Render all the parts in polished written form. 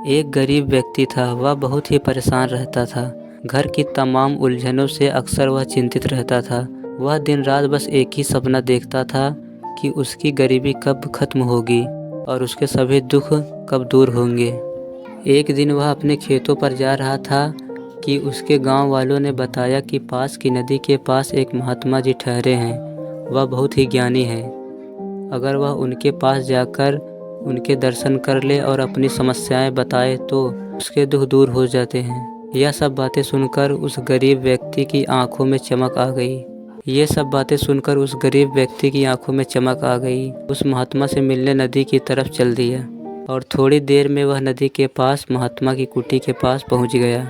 एक गरीब व्यक्ति था। वह बहुत ही परेशान रहता था। घर की तमाम उलझनों से अक्सर वह चिंतित रहता था। वह दिन रात बस एक ही सपना देखता था कि उसकी गरीबी कब खत्म होगी और उसके सभी दुख कब दूर होंगे। एक दिन वह अपने खेतों पर जा रहा था कि उसके गांव वालों ने बताया कि पास की नदी के पास एक महात्मा जी ठहरे हैं। वह बहुत ही ज्ञानी हैं। अगर वह उनके पास जाकर उनके दर्शन कर ले और अपनी समस्याएं बताए तो उसके दुख दूर हो जाते हैं। यह सब बातें सुनकर उस गरीब व्यक्ति की आंखों में चमक आ गई। उस महात्मा से मिलने नदी की तरफ चल दिया और थोड़ी देर में वह नदी के पास महात्मा की कुटी के पास पहुंच गया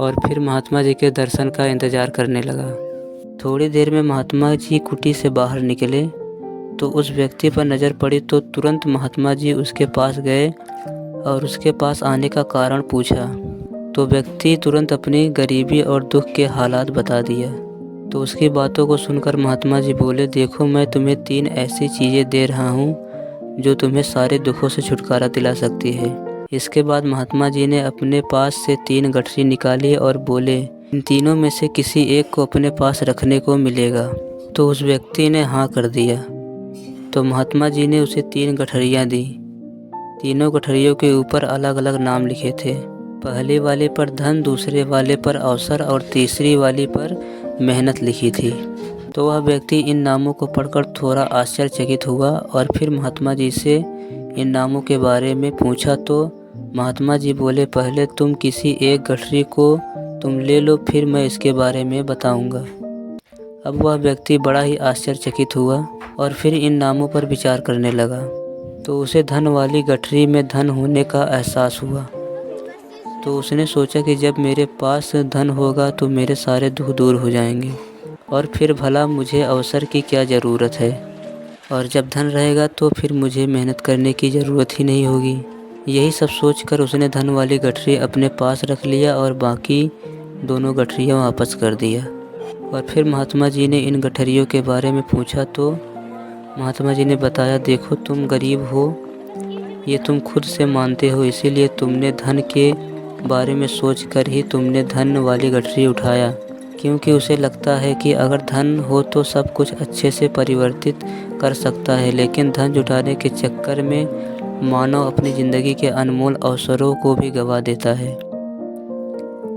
और फिर महात्मा जी के दर्शन का इंतजार करने लगा। थोड़ी देर में महात्मा जी कुटी से बाहर निकले तो उस व्यक्ति पर नज़र पड़ी तो तुरंत महात्मा जी उसके पास गए और उसके पास आने का कारण पूछा तो व्यक्ति तुरंत अपनी गरीबी और दुख के हालात बता दिया। तो उसकी बातों को सुनकर महात्मा जी बोले, देखो मैं तुम्हें 3 ऐसी चीज़ें दे रहा हूँ जो तुम्हें सारे दुखों से छुटकारा दिला सकती है। इसके बाद महात्मा जी ने अपने पास से 3 गठरी निकाली और बोले, इन तीनों में से किसी एक को अपने पास रखने को मिलेगा। तो उस व्यक्ति ने हाँ कर दिया। तो महात्मा जी ने उसे 3 गठरियाँ दी। तीनों गठरियों के ऊपर अलग अलग नाम लिखे थे। पहले वाले पर धन, दूसरे वाले पर अवसर और तीसरी वाली पर मेहनत लिखी थी। तो वह व्यक्ति इन नामों को पढ़कर थोड़ा आश्चर्यचकित हुआ और फिर महात्मा जी से इन नामों के बारे में पूछा तो महात्मा जी बोले, पहले तुम किसी एक गठरी को तुम ले लो, फिर मैं इसके बारे में बताऊंगा। अब वह व्यक्ति बड़ा ही आश्चर्यचकित हुआ और फिर इन नामों पर विचार करने लगा। तो उसे धन वाली गठरी में धन होने का एहसास हुआ। तो उसने सोचा कि जब मेरे पास धन होगा तो मेरे सारे दुख दूर हो जाएंगे और फिर भला मुझे अवसर की क्या ज़रूरत है, और जब धन रहेगा तो फिर मुझे मेहनत करने की ज़रूरत ही नहीं होगी। यही सब सोचकर उसने धन वाली गठरी अपने पास रख लिया और बाकी दोनों गठरियाँ वापस कर दिया। और फिर महात्मा जी ने इन गठरियों के बारे में पूछा तो महात्मा जी ने बताया, देखो तुम गरीब हो, ये तुम खुद से मानते हो, इसीलिए तुमने धन के बारे में सोचकर ही तुमने धन वाली गठरी उठाया, क्योंकि उसे लगता है कि अगर धन हो तो सब कुछ अच्छे से परिवर्तित कर सकता है। लेकिन धन जुटाने के चक्कर में मानव अपनी ज़िंदगी के अनमोल अवसरों को भी गंवा देता है।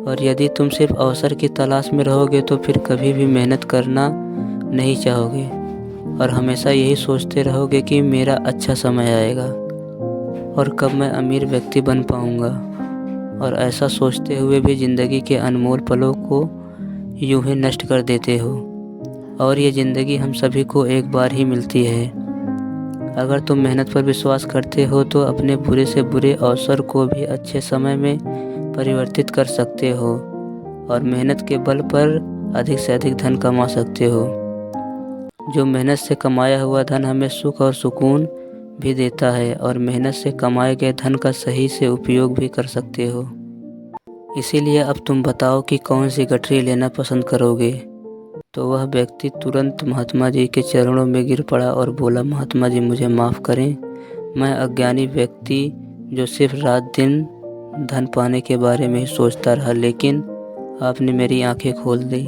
और यदि तुम सिर्फ अवसर की तलाश में रहोगे तो फिर कभी भी मेहनत करना नहीं चाहोगे और हमेशा यही सोचते रहोगे कि मेरा अच्छा समय आएगा और कब मैं अमीर व्यक्ति बन पाऊंगा। और ऐसा सोचते हुए भी ज़िंदगी के अनमोल पलों को यूं ही नष्ट कर देते हो। और ये ज़िंदगी हम सभी को एक बार ही मिलती है। अगर तुम मेहनत पर विश्वास करते हो तो अपने बुरे से बुरे अवसर को भी अच्छे समय में परिवर्तित कर सकते हो और मेहनत के बल पर अधिक से अधिक धन कमा सकते हो। जो मेहनत से कमाया हुआ धन हमें सुख और सुकून भी देता है और मेहनत से कमाए गए धन का सही से उपयोग भी कर सकते हो। इसीलिए अब तुम बताओ कि कौन सी गठरी लेना पसंद करोगे। तो वह व्यक्ति तुरंत महात्मा जी के चरणों में गिर पड़ा और बोला, महात्मा जी मुझे माफ़ करें, मैं अज्ञानी व्यक्ति जो सिर्फ रात दिन धन पाने के बारे में ही सोचता रहा, लेकिन आपने मेरी आंखें खोल दी।